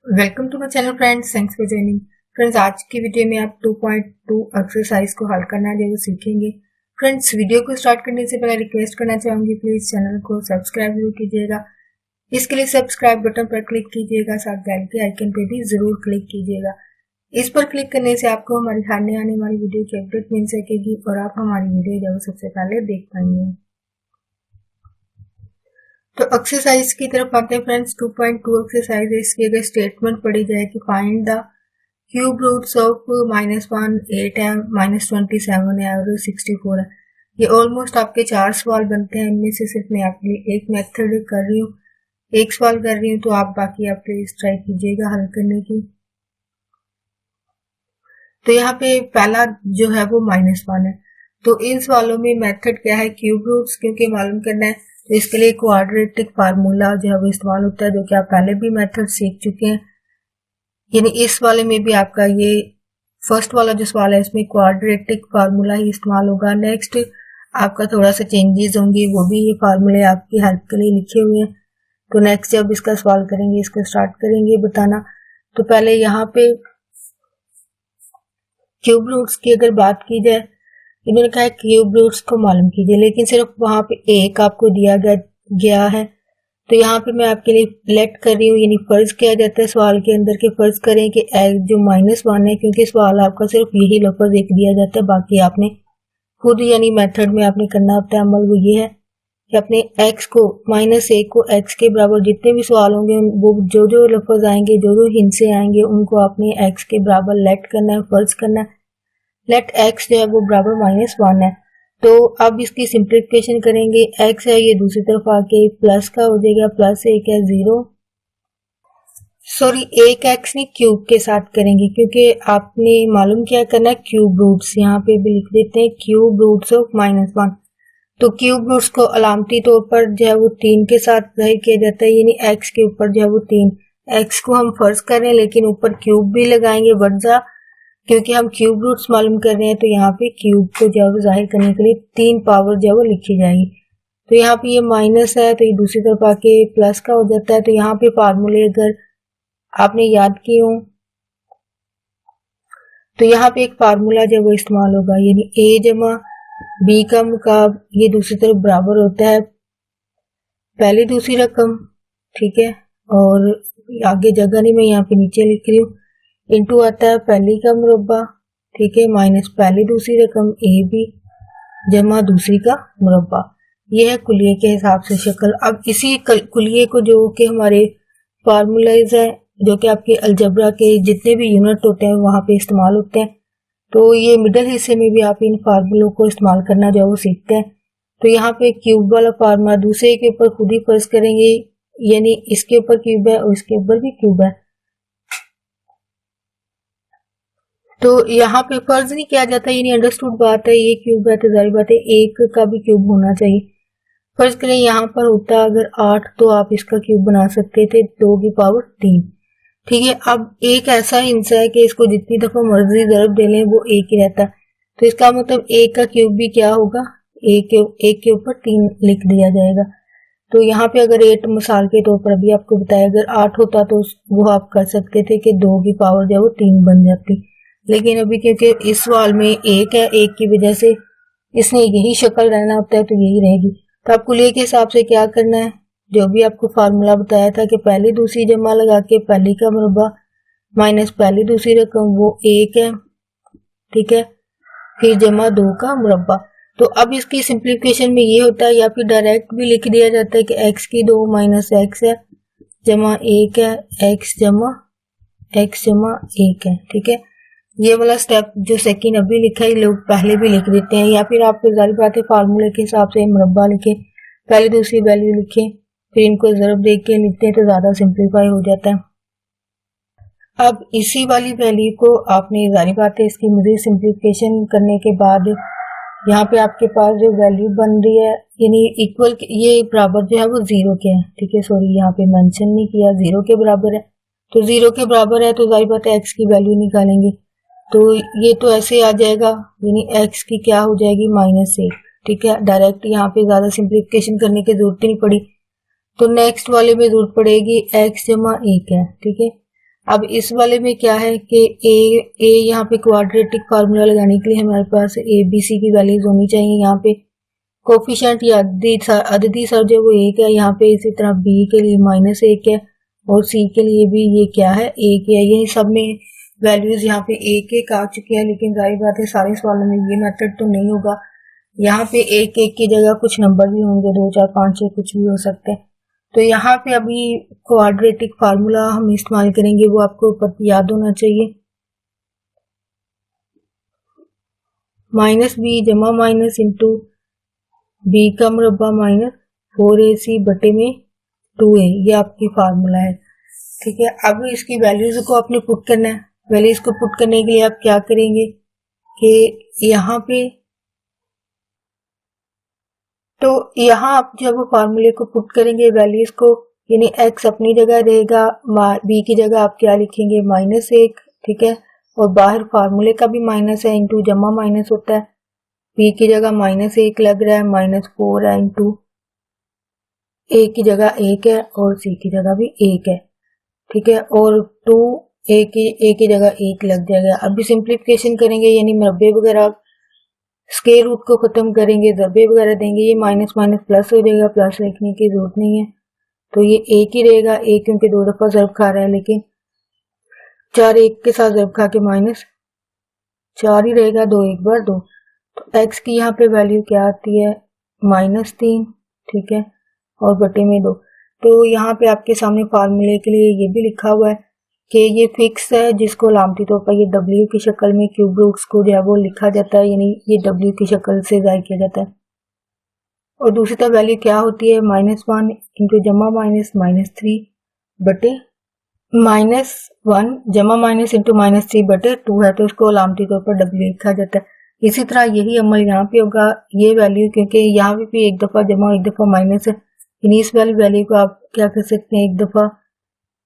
Welcome to my channel friends, thanks for joining. Friends, आज की video में आप 2.2 एक्सरसाइज को हल करना जो सीखेंगे। फ्रेंड्स, वीडियो को स्टार्ट करने से पहले रिक्वेस्ट करना चाहूंगी, प्लीज चैनल को सब्सक्राइब जरूर कीजिएगा। इसके लिए सब्सक्राइब बटन पर क्लिक कीजिएगा, साथ बेल के आइकन पर भी जरूर क्लिक कीजिएगा। इस पर क्लिक करने से आपको हमारी आने वाली वीडियो की अपडेट मिल सकेगी और आप हमारी वीडियो जब सबसे पहले देख पाएंगे। तो एक्सरसाइज की तरफ आते हैं फ्रेंड्स। 2.2 एक्सरसाइज है। इसकी अगर स्टेटमेंट पढ़ी जाए कि find the cube roots of -1, 8 है, -27 है और 64 है। ये ऑलमोस्ट आपके 4 सवाल बनते हैं। इनमें से सिर्फ मैं आपके लिए एक मेथड कर रही हूँ, एक सवाल कर रही हूँ, तो आप बाकी आप प्लीज ट्राई कीजिएगा हल करने की। तो यहाँ पे पहला जो है वो -1 है। तो इन सवालों में मेथड क्या है, क्यूब रूट्स क्योंकि मालूम करना है, तो इसके लिए क्वाड्रेटिक फार्मूला जो है वो इस्तेमाल होता है, जो कि आप पहले भी मेथड सीख चुके हैं। यानी इस वाले में भी आपका ये फर्स्ट वाला जो सवाल है इसमें क्वाड्रेटिक फार्मूला ही इस्तेमाल होगा। नेक्स्ट आपका थोड़ा सा चेंजेस होंगे, वो भी ये फार्मूले आपकी हेल्प के लिए लिखे हुए हैं। तो नेक्स्ट जब इसका सवाल करेंगे, इसको स्टार्ट करेंगे बताना। तो पहले यहाँ पे क्यूब रूट्स की अगर बात की जाए, इन्होंने कहा है क्यूब रूट्स को मालूम कीजिए, लेकिन सिर्फ वहां पे एक आपको दिया गया है। तो यहाँ पे मैं आपके लिए लेट कर रही हूँ, यानी फर्ज किया जाता है सवाल के अंदर के फर्ज करें कि जो -1 है, क्योंकि सवाल आपका सिर्फ यही लफ्ज एक दिया जाता है, बाकी आपने खुद यानी मेथड में आपने करना होता है अमल। वो ये है कि अपने x को -1 को x के बराबर, जितने भी सवाल होंगे वो जो जो लफ्ज आएंगे, जो जो हिंसे आएंगे, उनको आपने x के बराबर लेट करना है, फर्ज करना है। लेट x जो है वो बराबर -1 है। तो अब इसकी सिंप्लीफिकेशन करेंगे, x है ये दूसरी तरफ आके प्लस का हो जाएगा, प्लस 1 है 0, सॉरी एक x नहीं क्यूब के साथ करेंगे, क्योंकि आपने मालूम क्या करना है, क्यूब रूट्स। यहाँ पे भी लिख देते हैं क्यूब रूट्स ऑफ -1। तो क्यूब रूट्स को अलामती तौर पर जो है वो 3 के साथ जाहिर किया जाता है, यानी x के ऊपर जो है वो 3, x को हम फर्ज कर रहे हैं लेकिन ऊपर क्यूब भी लगाएंगे वर्जा, क्योंकि हम क्यूब रूट्स मालूम कर रहे हैं। तो यहाँ पे क्यूब को जो है जाहिर करने के लिए 3 पावर जो है वो लिखी जाएगी। तो यहाँ पे ये माइनस है तो ये दूसरी तरफ आके प्लस का हो जाता है। तो यहाँ पे फार्मूले अगर आपने याद किए हो तो यहाँ पे एक फार्मूला जो वो इस्तेमाल होगा, यानी a जमा b का मुकाब ये दूसरी तरफ बराबर होता है पहली दूसरी रकम, ठीक है, और आगे जगह नहीं, मैं यहाँ पे नीचे लिख रही हूँ, इंटू आता है पहली का मुरब्बा, ठीक है, माइनस पहली दूसरी रकम ए बी जमा दूसरी का मुरब्बा। यह है कुलिये के हिसाब से शक्ल। अब इसी कुलिये को जो कि हमारे फार्मूलाइज है, जो कि आपके अलजबरा के जितने भी यूनिट होते हैं वहां पे इस्तेमाल होते हैं, तो ये मिडल हिस्से में भी आप इन फार्मूलों को इस्तेमाल करना जो वो सीखते हैं। तो यहाँ पे क्यूब वाला फार्मूला दूसरे के ऊपर खुद ही फर्ज करेंगे, यानी इसके ऊपर क्यूब है और इसके ऊपर भी क्यूब है। तो यहाँ पे फर्ज नहीं किया जाता, यानी अंडरस्टूड बात है, ये क्यूब है तो जाहिर बात है एक का भी क्यूब होना चाहिए। फर्ज करें यहाँ पर होता अगर 8 तो आप इसका क्यूब बना सकते थे 2 की पावर 3, ठीक है। अब एक ऐसा हिस्सा है कि इसको जितनी दफा मर्जी ज़रब दे लें वो एक ही रहता है, तो इसका मतलब एक का क्यूब भी क्या होगा, एक के ऊपर 3 लिख दिया जाएगा। तो यहाँ पे अगर 8 मिसाल के तौर पर अभी आपको बताया, अगर 8 होता तो वो आप कर सकते थे कि 2 की पावर जो है वो 3 बन जाती, लेकिन अभी क्योंकि इस सवाल में एक है, एक की वजह से इसने यही शक्ल रहना होता है तो यही रहेगी। तो आपको कुलिये के हिसाब से क्या करना है, जो भी आपको फार्मूला बताया था कि पहली दूसरी जमा लगा के पहली का मुरब्बा माइनस पहली दूसरी रकम वो एक है, ठीक है, फिर जमा 2 का मुरब्बा। तो अब इसकी सिंप्लीफिकेशन में ये होता है, या फिर डायरेक्ट भी लिख दिया जाता है कि x की 2 माइनस x है जमा 1 है, x जमा 1 है, ठीक है। ये वाला स्टेप जो सेकंड अभी लिखा है लोग पहले भी लिख देते हैं, या फिर आप जाहिर बात है फार्मूले के हिसाब से मुरब्बा लिखे, पहले दूसरी वैल्यू लिखे, फिर इनको ज़रब देख के लिखते हैं तो ज़्यादा सिंप्लीफाई हो जाता है। अब इसी वाली वैल्यू को आपने जाहिर बात है इसकी मज़ीद सिंप्लीफिकेशन करने के बाद यहाँ पे आपके पास जो वैल्यू बन रही है, यानी इक्वल, ये बराबर जो है वो 0 के है, ठीक है, सॉरी यहाँ पे मेंशन नहीं किया, 0 के बराबर है। तो 0 के बराबर है तो जाहिर बात है x की वैल्यू निकालेंगे, तो ये तो ऐसे आ जाएगा, यानी x की क्या हो जाएगी -1, ठीक है। डायरेक्ट यहाँ पे ज्यादा सिंप्लीफिकेशन करने की जरूरत नहीं पड़ी। तो नेक्स्ट वाले में जरूरत पड़ेगी x जमा 1 है, ठीक है। अब इस वाले में क्या है कि ए यहाँ पे क्वाड्रेटिक फार्मूला लगाने के लिए हमारे पास ए बी सी की वैल्यूज होनी चाहिए। यहाँ पे कोफिशिएंट या अददी सर जो वो एक है, यहाँ पे इसी तरह बी के लिए -1 है और सी के लिए भी ये क्या है 1 है। ये सब में वैल्यूज यहाँ पे 1 आ चुकी है, लेकिन जाहिर बात है सारे सवालों में ये मेथड तो नहीं होगा। यहाँ पे 1 की जगह कुछ नंबर भी होंगे, 2 4 5 6 कुछ भी हो सकते हैं। तो यहाँ पे अभी क्वाड्रेटिक फार्मूला हम इस्तेमाल करेंगे, वो आपको याद होना चाहिए। -b जमा माइनस इंटू बी का मुरब्बा -4ac बटे में 2a, ये आपकी फार्मूला है। ठीक है, अब इसकी वैल्यूज को आपने पुट करना है। वैल्यूज को पुट करने के लिए आप क्या करेंगे कि यहाँ पे तो यहाँ आप जब फार्मूले को पुट करेंगे वैल्यूज को, यानी x अपनी जगह रहेगा, b की जगह आप क्या लिखेंगे -1, ठीक है, और बाहर फार्मूले का भी माइनस है, इंटू जमा माइनस होता है, b की जगह -1 लग रहा है, -4 है, इंटू a की जगह 1 है और c की जगह भी 1 है, ठीक है, और 2 a की जगह 1 लग जाएगा। अभी सिंप्लीफिकेशन करेंगे, यानी मरबे वगैरह स्क्वायर रूट को खत्म करेंगे, ज़रबे वगैरह देंगे, ये माइनस माइनस प्लस हो जाएगा, प्लस लिखने की जरूरत नहीं है, तो ये 1 ही रहेगा। 1 क्योंकि 2 दफा ज़रब खा रहा है, लेकिन 4 1 के साथ ज़रब खा के -4 ही रहेगा, 2 1 बार 2। तो x की यहाँ पे वैल्यू क्या आती है -3, ठीक है, और बटे में 2। तो यहाँ पे आपके सामने फार्मूले के लिए ये भी लिखा हुआ है कि ये फिक्स है, जिसको अलामती तौर पर ये w की शक्ल में क्यूब रूट्स को जो है वो लिखा जाता है, यानी ये w की शक्ल से ज़ाहिर किया जाता है। और दूसरी तरफ वैल्यू क्या होती है -1 इंटू जमा -3 बटे -1 जमा माइनस इंटू -3 बटे 2 है, तो उसको अलामती तौर पर w लिखा जाता है। इसी तरह यही अमल यहाँ पे होगा। ये वैल्यू क्योंकि यहाँ पे भी एक दफा जमा एक दफा माइनस है, इस वाली वैल्यू को आप क्या कर सकते हैं, एक दफा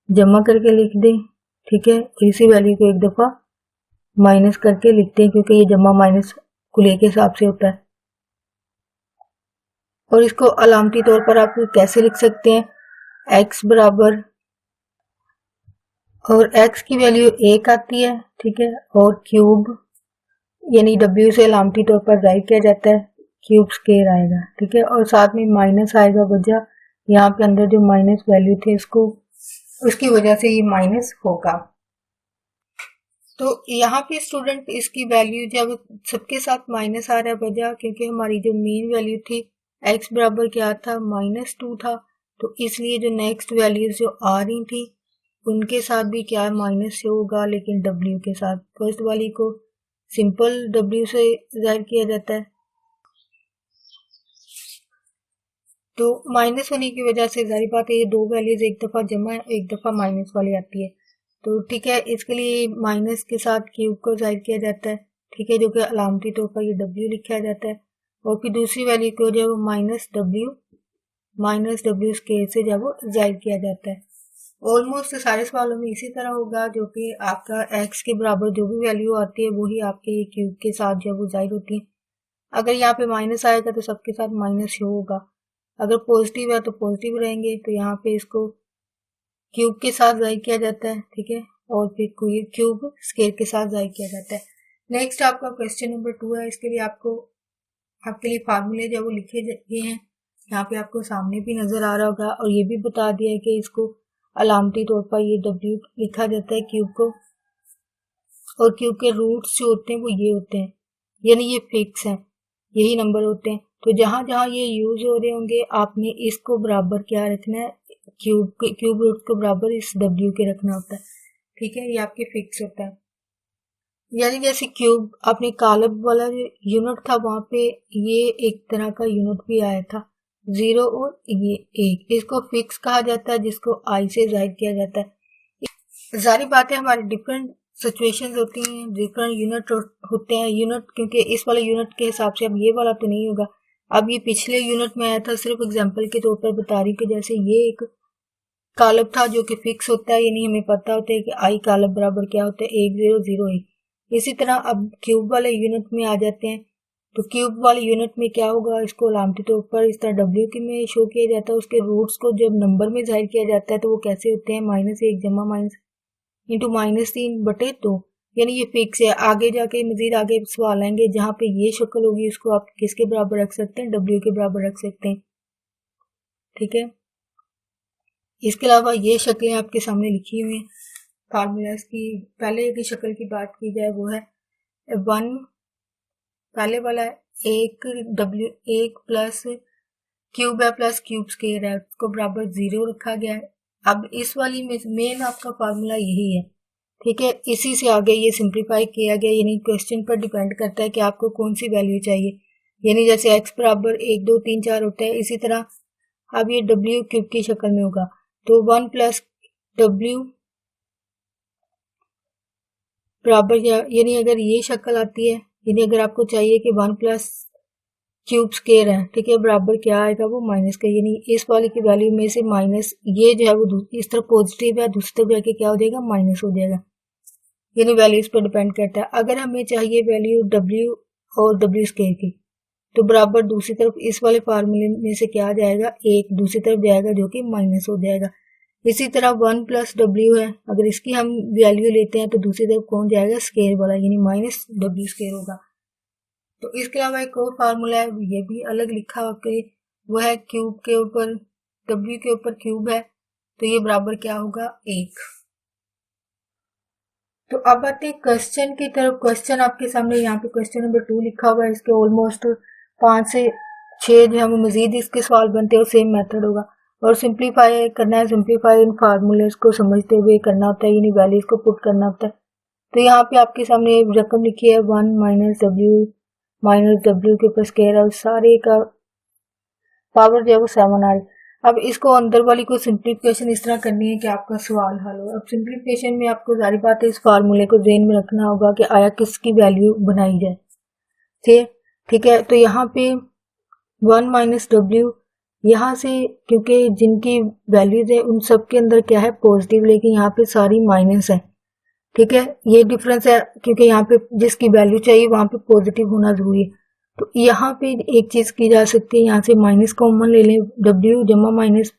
जमा करके लिख दें, ठीक है, और इसी वैल्यू को एक दफा माइनस करके लिखते हैं, क्योंकि ये जमा माइनस कुले के हिसाब से होता है। और इसको अलामती तौर पर आप कैसे लिख सकते हैं, x बराबर, और x की वैल्यू 1 आती है, ठीक है, और क्यूब यानी w से अलामती तौर पर जाहिर किया जाता है, क्यूब स्क्वायर आएगा, ठीक है, और साथ में माइनस आएगा, वजह यहाँ पे अंदर जो माइनस वैल्यू थे उसकी वजह से ये माइनस होगा। तो यहाँ पे स्टूडेंट इसकी वैल्यू जब सबके साथ माइनस आ रहा है, वजह क्योंकि हमारी जो मेन वैल्यू थी x बराबर क्या था -2 था, तो इसलिए जो नेक्स्ट वैल्यूज जो आ रही थी उनके साथ भी क्या माइनस से होगा, लेकिन w के साथ। फर्स्ट वाली को सिंपल w से जाहिर किया जाता है, तो माइनस होने की वजह से जाहिर बात है ये दो वैल्यूज एक दफा जमा एक दफा माइनस वाली आती है, तो ठीक है, इसके लिए माइनस के साथ क्यूब को जाहिर किया जाता है, ठीक है, जो कि अलामती तौर पर ये w लिखा जाता है, और फिर दूसरी वैल्यू को जब -w स्क्वायर से जब वो जाहिर किया जाता है। ऑलमोस्ट सारे सवालों में इसी तरह होगा, जो कि आपका x के बराबर जो भी वैल्यू आती है वही आपके क्यूब के साथ जब वो जाहिर होती है। अगर यहाँ पे माइनस आएगा तो सबके साथ माइनस शो होगा, अगर पॉजिटिव है तो पॉजिटिव रहेंगे, तो यहाँ पे इसको क्यूब के साथ जाहिर किया जाता है, ठीक है, और फिर क्यूब स्क्वायर के साथ जाहिर किया जाता है। नेक्स्ट आपका क्वेश्चन नंबर 2 है। इसके लिए आपके लिए फार्मूले जो वो लिखे गए हैं, यहाँ पे आपको सामने भी नजर आ रहा होगा, और ये भी बता दिया है कि इसको अलामती तौर पर ये w लिखा जाता है क्यूब को, और क्यूब के रूट्स जो होते हैं वो ये होते हैं, यानी ये फिक्स हैं, यही नंबर होते हैं। तो जहां जहां ये यूज हो रहे होंगे आपने इसको बराबर क्या रखना है, क्यूब रूट को बराबर इस w के रखना होता है, ठीक है, ये आपके फिक्स होता है। यानी जैसे क्यूब आपने कालब वाला जो यूनिट था वहां पे ये एक तरह का यूनिट भी आया था 0 और ये 1, इसको फिक्स कहा जाता है, जिसको i से जाहिर किया जाता है। सारी बातें हमारी डिफरेंट सिचुएशंस होती हैं, डिफरेंट यूनिट होते हैं। यूनिट क्योंकि इस वाले यूनिट के हिसाब से अब ये वाला तो नहीं होगा, अब ये पिछले यूनिट में आया था, सिर्फ एग्जांपल के तौर पर बता रही कि जैसे ये एक कालब था जो कि फिक्स होता है, यानी हमें पता होता है कि आई कालब बराबर क्या होता है 1 0 0 1। इसी तरह अब क्यूब वाले यूनिट में आ जाते हैं, तो क्यूब वाले यूनिट में क्या होगा, इसको अलामती तौर पर इस तरह w के में शो किया जाता है, उसके रूट्स को जब नंबर में जाहिर किया जाता है तो वो कैसे होते हैं -1 जमा इंटू -3/2, यानी ये फिक्स है। आगे जाके मजीद आगे सवाल आएंगे जहाँ पे ये शक्ल होगी उसको आप किसके बराबर रख सकते हैं, W के बराबर रख सकते हैं। ठीक है, इसके अलावा ये शक्लें आपके सामने लिखी हुई हैं फार्मूलाज की। पहले की शक्ल की बात की जाए वो है 1, पहले वाला एक प्लस क्यूब है प्लस क्यूब स्क्वायर है, उसको बराबर 0 रखा गया है। अब इस वाली में मेन आपका फार्मूला यही है। ठीक है, इसी से आगे ये सिंप्लीफाई किया गया, यानी क्वेश्चन पर डिपेंड करता है कि आपको कौन सी वैल्यू चाहिए। यानी जैसे x बराबर 1 2 3 4 होता है, इसी तरह अब ये w क्यूब की शक्ल में होगा, तो 1 प्लस w बराबर, यानी अगर ये शक्ल आती है, यानी अगर आपको चाहिए कि 1 प्लस क्यूब स्क्वायर है, ठीक है, बराबर क्या आएगा, वो माइनस का, यानी इस वाले की वैल्यू में से माइनस, ये जो है वो इस तरफ पॉजिटिव है, दूसरी तरफ जाके क्या हो जाएगा, माइनस हो जाएगा। यानी वैल्यू इस पर डिपेंड करता है। अगर हमें चाहिए वैल्यू w और w स्क्वायर की, तो बराबर दूसरी तरफ इस वाले फार्मूले में से क्या आ जाएगा, एक दूसरी तरफ जाएगा जो कि माइनस हो जाएगा। इसी तरह 1 प्लस w है, अगर इसकी हम वैल्यू लेते हैं तो दूसरी तरफ कौन जाएगा, स्क्वायर वाला, यानी माइनस w स्क्वायर होगा। तो इसके अलावा एक और फार्मूला है, ये भी अलग लिखा हुआ, वो है क्यूब के ऊपर w के ऊपर क्यूब है, तो ये बराबर क्या होगा, 1। तो अब आते हैं क्वेश्चन की तरफ। क्वेश्चन आपके सामने यहाँ पे क्वेश्चन नंबर 2 लिखा हुआ है, इसके ऑलमोस्ट 5 से 6 जो है वो मजीद इसके सवाल बनते हैं, सेम मेथड होगा। और सिंप्लीफाई करना है, सिंप्लीफाई इन फार्मूलेस को समझते हुए करना होता है, यानी वैल्यूज को पुट करना होता है। तो यहाँ पे आपके सामने रकम लिखी है 1 माइनस w के ऊपर स्क्वायर, और सारे का पावर जो है वो 7 आ रही। अब इसको अंदर वाली को सिंप्लीफिकेशन इस तरह करनी है कि आपका सवाल हल हो। अब सिंप्लीफिकेशन में आपको जारी बात है इस फार्मूले को ज़हन में रखना होगा कि आया किसकी वैल्यू बनाई जाए। ठीक है, तो यहाँ पे 1 माइनस w, यहाँ से क्योंकि जिनकी वैल्यूज है उन सब के अंदर क्या है, पॉजिटिव, लेकिन यहाँ पे सारी माइनस है। ठीक है, ये डिफरेंस है, क्योंकि यहाँ पे जिसकी वैल्यू चाहिए वहां पे पॉजिटिव होना जरूरी है। तो यहाँ पे एक चीज की जा सकती है, यहाँ से माइनस कॉमन ले लें, w जमा माइनस,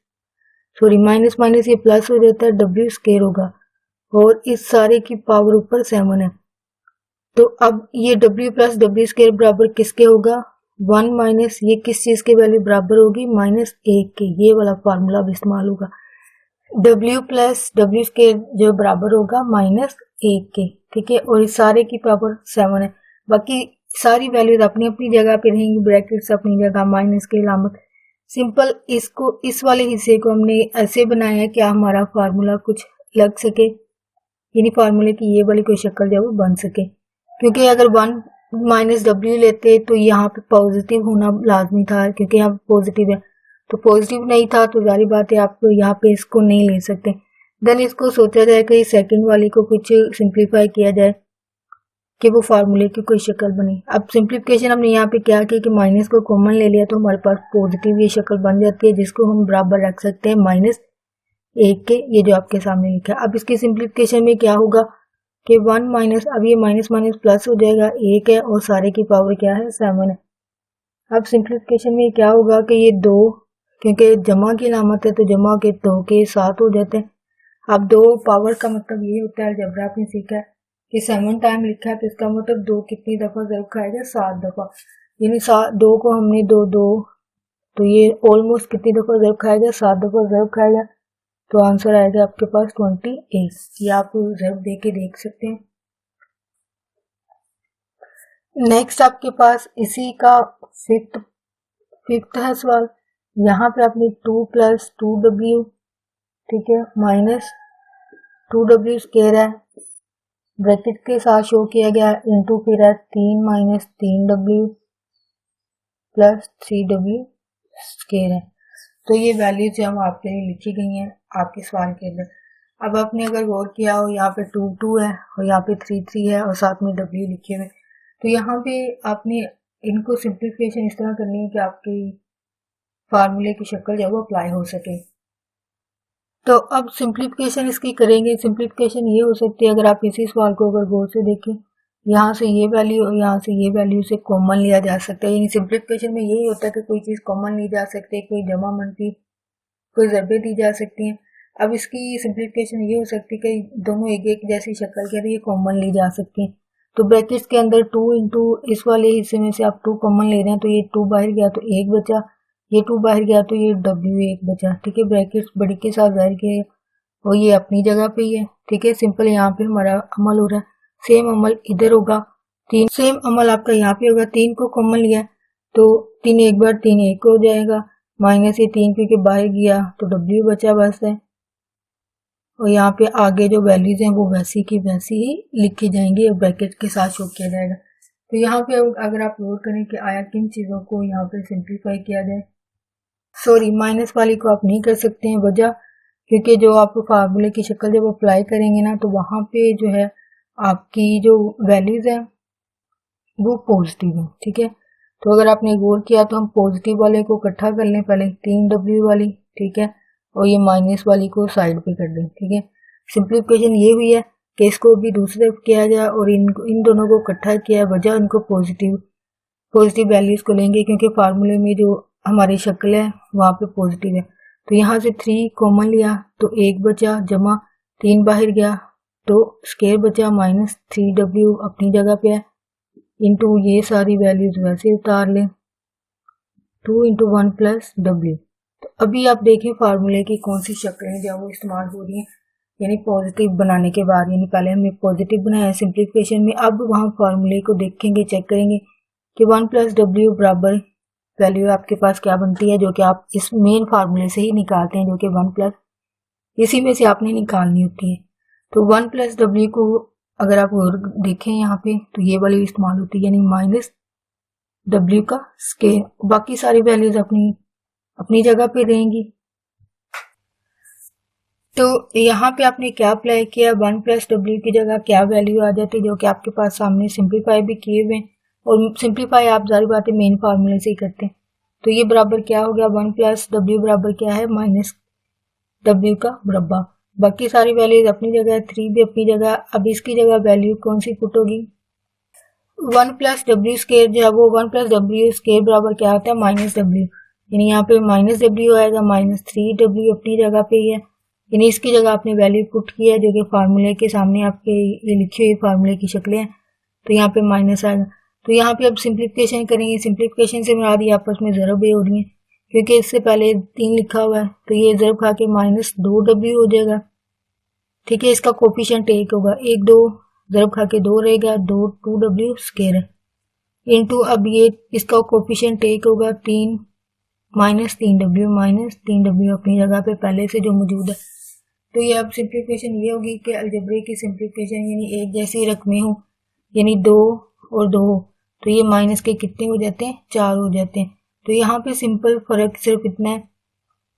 सॉरी माइनस माइनस ये प्लस हो जाता है, w स्क्वायर होगा, और इस सारे की पावर ऊपर 7 है। तो अब ये w प्लस w स्क्वायर बराबर किसके होगा, 1 माइनस ये किस चीज के वैल्यू बराबर होगी, -1 के। ये वाला फार्मूला अब इस्तेमाल होगा, w प्लस w स्क्वायर जो बराबर होगा -1 के। ठीक है, और इस सारे की पावर 7 है। बाकी सारी वैल्यूज अपनी अपनी जगह पे रहेंगी, ब्रैकेट्स अपनी जगह, माइनस की अलामत। सिंपल इसको, इस वाले हिस्से को हमने ऐसे बनाया है कि हमारा फार्मूला कुछ लग सके, यानी फार्मूले की ये वाली कोई शक्ल जो वो बन सके। क्योंकि अगर 1 माइनस w लेते तो यहाँ पे पॉजिटिव होना लाजमी था, क्योंकि यहाँ पॉजिटिव है, तो पॉजिटिव नहीं था तो जारी बात है आप यहाँ पे इसको नहीं ले सकते। देन इसको सोचा जाए कि सेकंड वाली को कुछ सिंप्लीफाई किया जाए कि वो फार्मूले की कोई शक्ल बनी। अब सिंप्लीफिकेशन हमने यहाँ पे क्या किया कि माइनस को कॉमन ले लिया, तो हमारे पास पॉजिटिव ये शक्ल बन जाती है, जिसको हम बराबर रख सकते हैं -1 के, ये जो आपके सामने लिखा है। अब इसकी सिंप्लीफिकेशन में क्या होगा कि 1 माइनस, अब ये माइनस माइनस प्लस हो जाएगा, 1 है, और सारे की पावर क्या है, 7 है। अब सिंप्लीफिकेशन में क्या होगा कि ये 2, क्योंकि जमा की अलामत है तो जमा के 2 के 7 हो जाते हैं। अब 2 पावर का मतलब ये होता है, जब आपने सीखा है कि 7 टाइम लिखा है, तो इसका मतलब 2 कितनी दफा ज़रूर खाएगा, 7 दफा, यानी 2 को हमने 2 2, तो ये ऑलमोस्ट कितनी दफा ज़रूर खाएगा, 7 दफा ज़रूर खाएगा। तो आंसर आएगा आपके पास 28। ये आप ज़रूर दे के देख सकते हैं। नेक्स्ट आपके पास इसी का फिफ्थ है सवाल। यहाँ पे आपने 2 प्लस 2w, ठीक है, माइनस 2w स्क्वायर है, ब्रैकेट के साथ शो किया गया है, इंटू फिर है 3 minus 3w plus 3w square है। तो ये वैल्यू जो हम आपके लिए लिखी गई हैं आपके सवाल के अंदर। अब आपने अगर गौर किया हो, यहाँ पे 2 2 है और यहाँ पे 3 3 है और साथ में w लिखे हुए, तो यहाँ पे आपने इनको सिंप्लीफिकेशन इस तरह करनी है कि आपकी फार्मूले की शक्ल जो वो अप्लाई हो सके। तो अब सिंप्लीफिकेशन इसकी करेंगे। सिंप्लीफिकेशन ये हो सकती है, अगर आप इसी सवाल को अगर गौर से देखें, यहाँ से ये वैल्यू और यहाँ से ये वैल्यू से कॉमन लिया जा सकता है। यानी सिंप्लीफिकेशन में यही होता है कि कोई चीज़ कॉमन ली जा सकती है, कोई जमा मनफी, कोई ज़रबे दी जा सकती हैं। अब इसकी सिंप्लीफिकेशन ये हो सकती है कि दोनों एक एक जैसी शक्ल के ये कॉमन ली जा सकती है। तो ब्रैकेट्स के अंदर 2 इंटू इस वाले हिस्से में से आप 2 कॉमन ले रहे हैं, तो ये 2 बाहर गया तो 1 बचा, ये 2 बाहर गया तो ये W1 बचा। ठीक है, ब्रैकेट्स बड़ी के साथ जाहिर किए और ये अपनी जगह पे ही है। ठीक है, सिंपल यहाँ पे हमारा अमल हो रहा है। सेम अमल इधर होगा, 3 सेम अमल आपका यहाँ पे होगा। 3 को कॉमन लिया तो 3 एक बार 3 एक हो जाएगा, माइनस ये 3 क्योंकि बाहर गया तो W बचा बस है। और यहाँ पे आगे जो वैल्यूज हैं वो वैसी की वैसी ही लिखी जाएंगी और ब्रैकेट के साथ शो किया जाएगा। तो यहाँ पे अगर आप नोट करें कि आया किन चीज़ों को यहाँ पे सिंप्लीफाई किया जाए, सॉरी माइनस वाली को आप नहीं कर सकते हैं, वजह क्योंकि जो आप फार्मूले की शक्ल जब अप्लाई करेंगे ना तो वहाँ पे जो है आपकी जो वैल्यूज है वो पॉजिटिव है। ठीक है, तो अगर आपने गौर किया तो हम पॉजिटिव वाले को इकट्ठा कर लें पहले 3W वाली, ठीक है, और ये माइनस वाली को साइड पे कर दें। ठीक है, सिंप्लीफिकेशन ये हुई है कि इसको भी दूसरे किया जाए और इन दोनों को इकट्ठा किया है, वजह इनको पॉजिटिव वैल्यूज को लेंगे क्योंकि फार्मूले में जो हमारी शक्ल है वहाँ पे पॉजिटिव है। तो यहाँ से 3 कॉमन लिया तो 1 बचा, जमा 3 बाहर गया तो स्क्वायर बचा, माइनस 3W अपनी जगह पे है, इंटू ये सारी वैल्यूज वैसे उतार लें, 2 इंटू 1 प्लस W। तो अभी आप देखें फार्मूले की कौन सी शक्लें जो वो इस्तेमाल हो रही हैं, यानी पॉजिटिव बनाने के बाद, यानी पहले हमने पॉजिटिव बनाया सिंप्लीफिकेशन में, अब वहाँ फार्मूले को देखेंगे, चेक करेंगे कि 1 प्लस W बराबर वैल्यू आपके पास क्या बनती है, जो कि आप इस मेन फार्मूले से ही निकालते हैं, जो कि 1 प्लस इसी में से आपने निकालनी होती है। तो 1 प्लस W को अगर आप और देखें यहाँ पे तो ये वाली इस्तेमाल होती है, यानी माइनस W का स्क्वायर, बाकी सारी वैल्यूज अपनी जगह पे रहेंगी। तो यहाँ पे आपने क्या अप्लाई किया, 1 प्लस W की जगह क्या वैल्यू आ जाती है, जो कि आपके पास सामने सिंप्लीफाई भी किए हुए हैं, और सिंप्लीफाई आप जारी बात है मेन फार्मूले से ही करते हैं। तो ये बराबर क्या हो गया, 1 प्लस W बराबर क्या है, माइनस W का मुरब्बा। बाकी सारी वैल्यूज अपनी जगह, 3 भी अपनी जगह। अब इसकी जगह वैल्यू कौन सी पुट होगी, 1 प्लस W स्क्वायर जो है वो 1 प्लस W स्क्वायर बराबर क्या होता है, माइनस W, यानी यहाँ पे माइनस W आएगा, माइनस 3W अपनी जगह पे ही है, यानी इसकी जगह आपने वैल्यू पुट किया है जो कि फार्मूले के सामने आपके ये लिखी हुई फार्मूले की शक्लें हैं, तो यहाँ पे माइनस आएगा। तो यहाँ पे अब सिंप्लीफिकेशन करेंगे, सिंप्लीफिकेशन से मुराद ये आपस में ज़रब हो रही है क्योंकि इससे पहले 3 लिखा हुआ है, तो ये ज़रब खा के माइनस 2W हो जाएगा। ठीक है, इसका कोफिशिएंट 1 होगा, 1 2 ज़रब खा के 2 रहेगा, 2W स्क्वायर है, इंटू अब ये इसका कोफिशिएंट 1 होगा, 3 माइनस 3W अपनी जगह पे पहले से जो मौजूद है। तो ये अब सिंप्लीफिकेशन ये होगी कि अलजेब्रे की सिंप्लीफिकेशन यानी एक जैसी रकमें हो, यानी 2 और 2 हो, तो ये माइनस के कितने हो जाते हैं, 4 हो जाते हैं। तो यहाँ पे सिंपल फर्क सिर्फ इतना है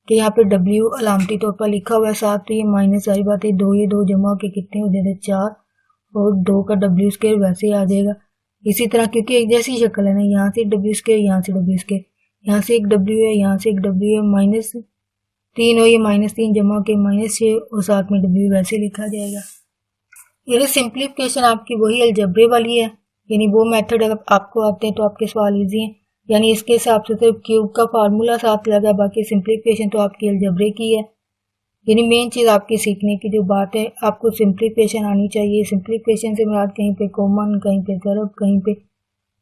कि यहाँ पे W अलामती तौर पर लिखा हुआ है साथ, तो ये माइनस सारी बात है, 2 ये 2 जमा के कितने हो जाते हैं, 4, और 2 का W स्क्वायर वैसे ही आ जाएगा। इसी तरह क्योंकि एक जैसी शक्ल है ना, यहाँ से W स्क्वायर, यहाँ से W स्क्वायर, यहाँ से एक W है, यहाँ से एक W है, माइनस 3 और ये माइनस 3 जमा के माइनस 6 और साथ में W वैसे लिखा जाएगा। यानी सिंप्लीफिकेशन आपकी वही अलजेब्रे वाली है, यानी वो मेथड अगर आपको आते हैं तो आपके सवाल इजी हैं, यानी इसके हिसाब से सिर्फ क्यूब का फार्मूला साथ लगा, बाकी सिंप्लीफिकेशन तो आपकी अलजेब्रे की है। यानी मेन चीज़ आपकी सीखने की जो बात है, आपको सिंप्लीफिकेशन आनी चाहिए। सिंप्लीफिकेशन से मुराद कहीं पे कॉमन, कहीं पे ज़रब, कहीं पे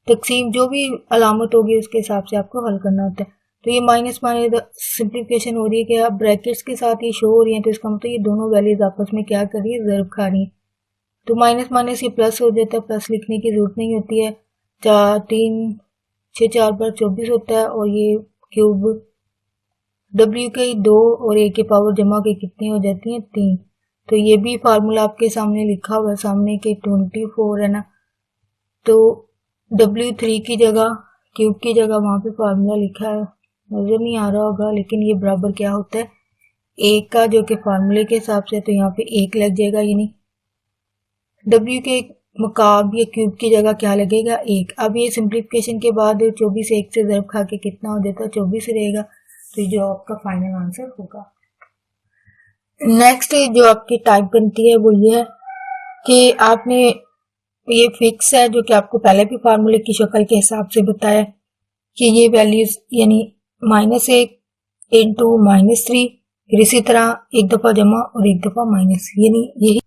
तकसीम, जो भी अलामत होगी उसके हिसाब से आपको हल करना होता है। तो ये माइनस सिंप्लीफिकेशन हो रही है कि आप ब्रैकेट्स के साथ ये शो हो रही है, तो इसका मतलब ये दोनों वैल्यूज आपस में क्या कर रही है, ज़रब खा रही है। तो माइनस माइनस ये प्लस हो जाता है, प्लस लिखने की जरूरत नहीं होती है, 4 3 6 4 पर 24 होता है, और ये क्यूब W के 2 और A के पावर जमा के कितनी हो जाती हैं, 3। तो ये भी फार्मूला आपके सामने लिखा हुआ है सामने के 24 है ना, तो W3 की जगह क्यूब की जगह वहाँ पे फार्मूला लिखा है, नजर नहीं आ रहा होगा, लेकिन ये बराबर क्या होता है, 1 का, जो कि फार्मूले के हिसाब से, तो यहाँ पे 1 लग जाएगा, यानी W के मुकाब या क्यूब की जगह क्या लगेगा, 1। अब ये सिंप्लीफिकेशन के बाद 24 1 से ज़रब खा के कितना हो जाता है, 24 रहेगा। तो ये जो आपका फाइनल आंसर होगा। नेक्स्ट जो आपकी टाइप बनती है वो ये है कि आपने ये फिक्स है जो कि आपको पहले भी फार्मूले की शक्ल के हिसाब से बताया कि ये वैल्यूज यानी -1 इंटू -3 फिर इसी तरह एक दफा जमा और एक दफा माइनस, यानी यही।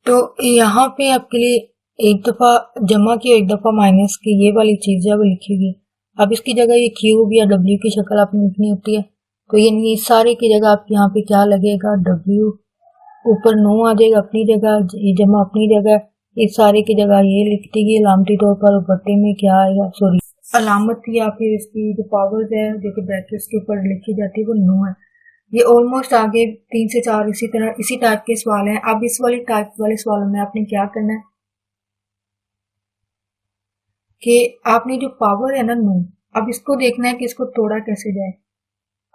तो यहाँ पे आपके लिए एक दफा जमा की और एक दफा माइनस की ये वाली चीज जब लिखी हुई, अब इसकी जगह ये क्यूब या डब्ल्यू की शक्ल आपने लिखनी होती है। तो यानी सारे की जगह आप यहाँ पे क्या लगेगा, डब्ल्यू, ऊपर नो आ जाएगा अपनी जगह, ये जमा अपनी जगह, इस सारे की जगह ये लिख देगी अलामती तौर पर, और बट्टे में क्या आएगा, सॉरी अलामत या फिर इसकी जो पावर्स है जो कि ब्रैकेट्स के ऊपर लिखी जाती है वो नो है। ये ऑलमोस्ट आगे 3 से 4 इसी तरह इसी टाइप के सवाल हैं। अब इस वाली टाइप वाले सवालों में आपने क्या करना है कि आपने जो पावर है ना नो, अब इसको देखना है कि इसको तोड़ा कैसे जाए।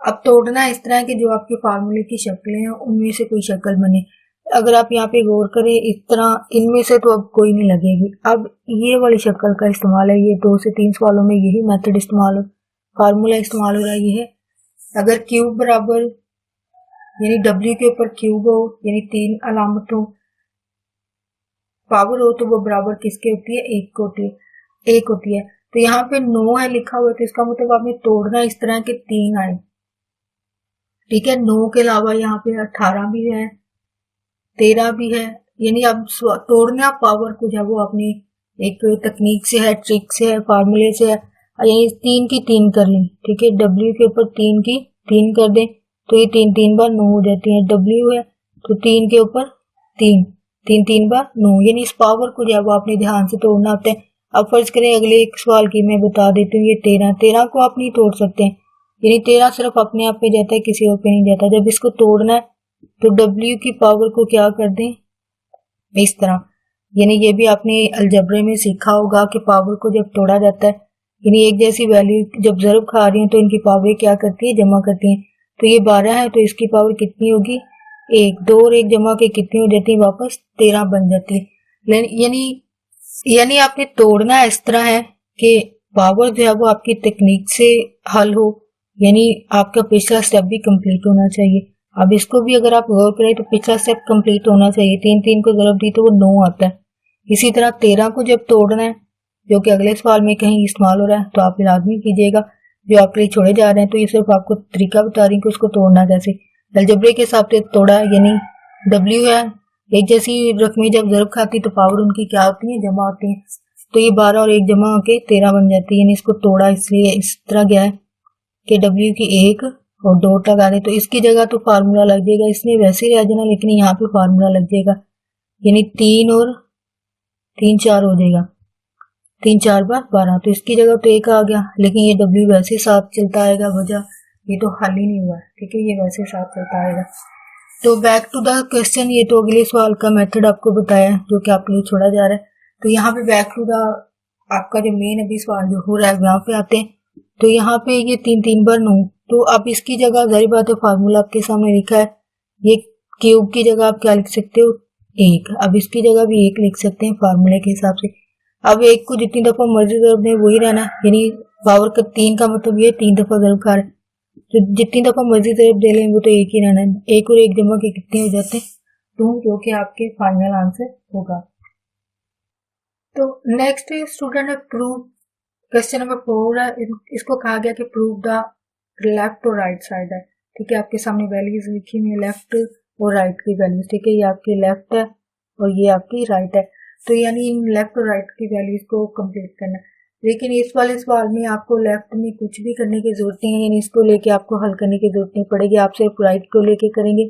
अब तोड़ना इस तरह है कि जो आपके फार्मूले की शक्लें हैं उनमें से कोई शक्ल बने। अगर आप यहाँ पे गौर करें इस तरह इनमें से तो अब कोई नहीं लगेगी। अब ये वाली शक्ल का इस्तेमाल है, ये 2 से 3 सवालों में यही मेथड इस्तेमाल हो, फार्मूला इस्तेमाल हो रहा है। ये है अगर क्यूब बराबर यानी डब्ल्यू के ऊपर क्यूब हो, यानी 3 अलामत हो, पावर हो, तो वो बराबर किसके होती है, एक होती है, एक होती है। तो यहाँ पे 9 है लिखा हुआ, तो इसका मतलब आपने तोड़ना इस तरह के 3 आए, ठीक है। 9 के अलावा यहाँ पे 18 भी है, 13 भी है, यानी अब तोड़ना पावर को जो है वो अपनी एक तकनीक से है, ट्रिक से है, फार्मूले से है, यानी 3 की 3 कर लें, ठीक है। डब्ल्यू के ऊपर 3 की 3 कर दें तो ये 3 3 बार 9 हो जाती है। डब्ल्यू है तो 3 के ऊपर 3, 3 3 बार 9, यानी इस पावर को जो है वो आपने ध्यान से तोड़ना होता है। अब फर्ज करें अगले एक सवाल की मैं बता देती हूँ, ये 13 को आप नहीं तोड़ सकते, यानी 13 सिर्फ अपने आप पे जाता है, किसी और पे नहीं जाता। जब इसको तोड़ना है तो डब्ल्यू की पावर को क्या कर दें, इस तरह, यानी ये भी आपने अलजबरे में सीखा होगा कि पावर को जब तोड़ा जाता है, यानी एक जैसी वैल्यू जब ज़रब खा रही है तो इनकी पावर क्या करती है, जमा करती है। तो ये 12 है तो इसकी पावर कितनी होगी, 1, 2 और 1 जमा के कितनी हो जाती है, वापस 13 बन जाती है। यानी आपने तोड़ना इस तरह है कि पावर जो है वो आपकी तकनीक से हल हो, यानी आपका पिछला स्टेप भी कंप्लीट होना चाहिए। अब इसको भी अगर आप गौर करें तो पिछला स्टेप कंप्लीट होना चाहिए। 3 3 को ज़रब दी तो वो 9 आता है। इसी तरह 13 को जब तोड़ना है, जो कि अगले सवाल में कहीं इस्तेमाल हो रहा है, तो आप लाजमी कीजिएगा। जो आपके लिए छोड़े जा रहे हैं तो ये सिर्फ आपको तरीका बता रही हूँ कि उसको तोड़ना कैसे। अलजबरे के हिसाब से तोड़ा, यानी डब्ल्यू है, एक जैसी रकमें जब ज़रब खाती तो पावर उनकी क्या होती है, जमा होती है। तो ये 12 और 1 जमा होके 13 बन जाती है, यानी इसको तोड़ा इसलिए इस तरह गया है कि डब्ल्यू की 1 और डॉट लगा दें तो इसकी जगह तो फार्मूला लग जाएगा, इसने वैसे ही रह जाना लेकिन यहाँ पे फार्मूला लग जाएगा, यानी 3 और 3 4 हो जाएगा, 3 4 बार 12, तो इसकी जगह तो 1 आ गया, लेकिन ये डब्ल्यू वैसे साथ चलता आएगा, वजह ये तो हल ही नहीं हुआ, ठीक है, ये वैसे साथ चलता आएगा। तो बैक टू द क्वेश्चन, ये तो अगले सवाल का मेथड आपको बताया जो कि आपके लिए छोड़ा जा रहा है। तो यहाँ पे बैक टू द आपका जो मेन अभी सवाल जो हो रहा है यहाँ पे आते हैं। तो यहाँ पे ये 3 3 बार 9, तो अब इसकी जगह जाहिर बात है फार्मूला आपके सामने लिखा है, ये क्यूब की जगह आप क्या लिख सकते हो, 1। अब इसकी जगह भी 1 लिख सकते हैं फार्मूले के हिसाब से। अब 1 को जितनी दफा मर्जी ज़रब दें वही रहना, यानी पावर का 3 का मतलब ये 3 दफा ज़रब खा रहे हैं, तो जितनी दफा मर्जी ज़रब दे लें वो तो 1 ही रहना है। 1 और 1 जमा के कितने हो जाते हैं, 2, जो कि आपके फाइनल आंसर होगा। तो नेक्स्ट स्टूडेंट है प्रूव, क्वेश्चन नंबर 4 है, इसको कहा गया कि प्रूव द लेफ्ट और राइट साइड है, ठीक है। आपके सामने वैल्यूज लिखी हुई है, लेफ्ट और राइट की वैल्यूज, ठीक है, ये आपकी लेफ्ट है और ये आपकी राइट है। तो यानी इन लेफ्ट और राइट की वैल्यूज को कंप्लीट करना, लेकिन इस वाले सवाल में आपको लेफ्ट में कुछ भी करने की जरूरत नहीं है, यानी इसको लेके आपको हल करने की जरूरत नहीं पड़ेगी, आप सिर्फ राइट को लेके करेंगे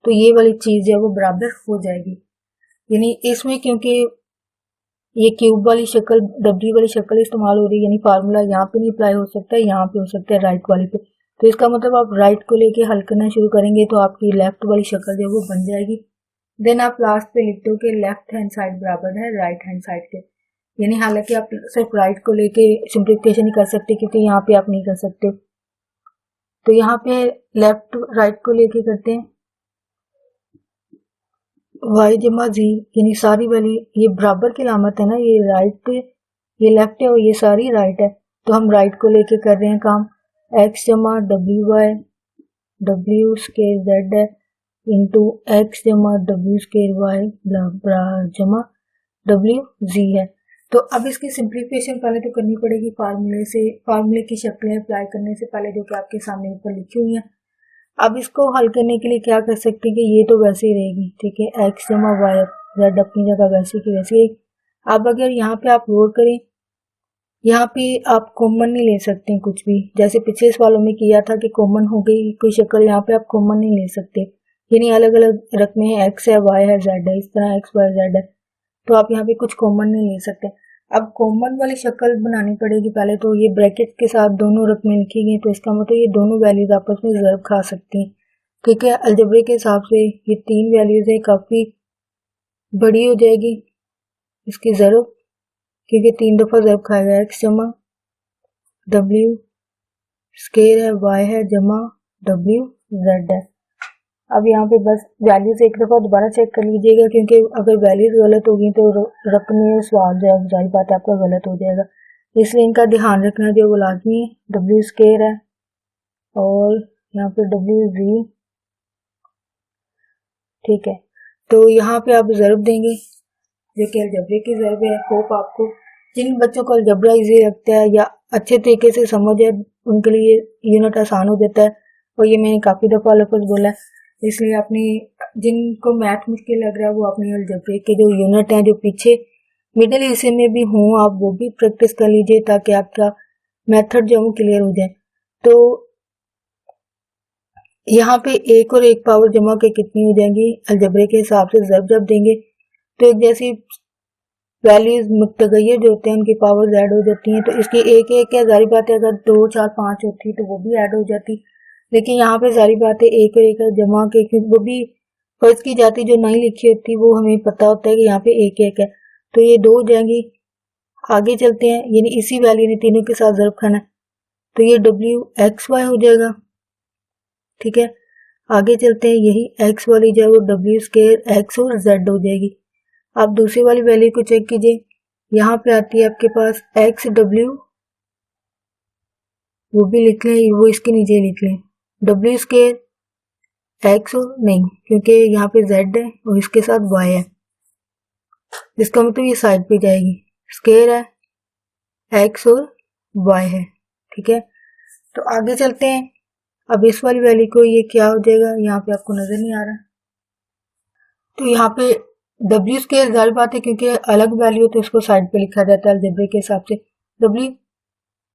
तो ये वाली चीज है वो बराबर हो जाएगी। यानी इसमें क्योंकि ये क्यूब वाली शक्ल, डब्ल्यू वाली शक्ल इस्तेमाल हो रही है, यानी फार्मूला यहाँ पे नहीं अप्लाई हो सकता है, यहाँ पे हो सकता है राइट वाली पे। तो इसका मतलब आप राइट को लेके हल करना शुरू करेंगे तो आपकी लेफ्ट वाली शक्ल जो है वो बन जाएगी। देन आप लास्ट पे लिखते हो कि लेफ्ट हैंड साइड बराबर है राइट हैंड साइड के, यानी हालांकि आप सिर्फ राइट को लेके सिंप्लीफिकेशन नहीं कर सकते क्योंकि यहाँ पे आप नहीं कर सकते, तो यहाँ पे लेफ्ट राइट को लेके करते हैं, y जमा जी, यानी सारी वैल्यू ये बराबर की अलामत है ना, ये राइट ये लेफ्ट है और ये सारी राइट है, तो हम राइट को लेके कर रहे हैं काम। x जमा w स्केयर z है इंटू x जमा w स्केयर y जमा w z है। तो अब इसकी सिंप्लीफिकेशन पहले तो करनी पड़ेगी फार्मूले से, फार्मूले की शक्लें अप्लाई करने से पहले जो कि आपके सामने ऊपर लिखी हुई हैं। अब इसको हल करने के लिए क्या कर सकते हैं कि ये तो वैसे ही रहेगी, ठीक है, एक्स जमा वाई, जेड अपनी जगह वैसे की वैसे। अब अगर यहाँ पे आप गौर करें, यहाँ पे आप कॉमन नहीं ले सकते कुछ भी, जैसे पिछले सवालों में किया था कि कॉमन हो गई कोई शक्ल, यहाँ पे आप कॉमन नहीं ले सकते, यानी अलग अलग रकमें हैं, एक्स है, वाई है, जेड है, इस तरह एक्स वाई जेड है, तो आप यहाँ पे कुछ कॉमन नहीं ले सकते। अब कॉमन वाली शक्ल बनानी पड़ेगी पहले, तो ये ब्रैकेट के साथ दोनों रकमें लिखी गई, तो इसका मतलब ये दोनों वैल्यूज आपस में ज़र्ब खा सकती हैं, ठीक है। अलजेब्रे के हिसाब से ये 3 वैल्यूज है, काफ़ी बड़ी हो जाएगी इसकी ज़र्ब, क्योंकि 3 दफ़ा ज़र्ब खाएगा, एक्स जमा डब्ल्यू स्केयर है, वाई है जमा डब्ल्यू जेड है। अब यहाँ पे बस वैल्यूज एक दफ़ा दोबारा चेक कर लीजिएगा, क्योंकि अगर वैल्यूज गलत होगी तो रकमें सवाल जो है जारी बात है आपका गलत हो जाएगा, इसलिए इनका ध्यान रखना जो वो लाजमी है। डब्ल्यू स्केयर है और यहाँ पे डब्ल्यू जी, ठीक है। तो यहाँ पे आप ज़र्ब देंगे जो कि अलजबरे की ज़र्ब है। होप आपको, जिन बच्चों को अलजबरा इजी लगता है या अच्छे तरीके से समझ है, उनके लिए यूनिट आसान हो जाता है, और ये मैंने काफ़ी दफ़ा लफ्ज़ बोला है, इसलिए अपनी जिनको मैथ मुश्किल लग रहा है वो अपनी अलजबरे के जो यूनिट हैं जो पीछे मिडिल हिस्से में भी हों, आप वो भी प्रैक्टिस कर लीजिए ताकि आपका मेथड जो है क्लियर हो जाए। तो यहाँ पे एक और एक पावर जमा के कितनी हो जाएंगी अलजबरे के हिसाब से ज़र्ब जब देंगे तो एक जैसी वैल्यूज मुतगैर जो होते हैं उनकी पावर ऐड हो जाती हैं, तो इसकी एक एक है, जारी बात है अगर 2 4 5 होती तो वो भी ऐड हो जाती, लेकिन यहाँ पे सारी बातें एक और एक जमा के, क्योंकि वो भी फर्ज की जाती जो नहीं लिखी होती वो हमें पता होता है कि यहाँ पे एक एक है, तो ये 2 हो जाएंगी। आगे चलते हैं, यानी इसी वैल्यू ने तीनों के साथ ज़र्ब खाना है, तो ये डब्ल्यू एक्स वाई हो जाएगा, ठीक है। आगे चलते हैं, यही एक्स वाली जो है वो डब्ल्यू स्केयर एक्स और जेड हो जाएगी। आप दूसरी वाली वैल्यू को चेक कीजिए, यहाँ पे आती है आपके पास एक्स डब्ल्यू, वो भी लिख लें, वो इसके नीचे लिख लें, डब्ल्यू स्केयर एक्स और नहीं, क्योंकि यहाँ पे जेड है और इसके साथ वाई है, इसका मतलब ये साइड पे जाएगी, स्केयर है एक्स और वाई है, ठीक है। तो आगे चलते हैं, अब इस वाली वैल्यू को ये क्या हो जाएगा, यहाँ पे आपको नजर नहीं आ रहा, तो यहाँ पे डब्ल्यू स्केयर जाहिर बात है क्योंकि अलग वैल्यू तो इसको साइड पे लिखा जाता है अलजेब्रे के हिसाब से, डब्ल्यू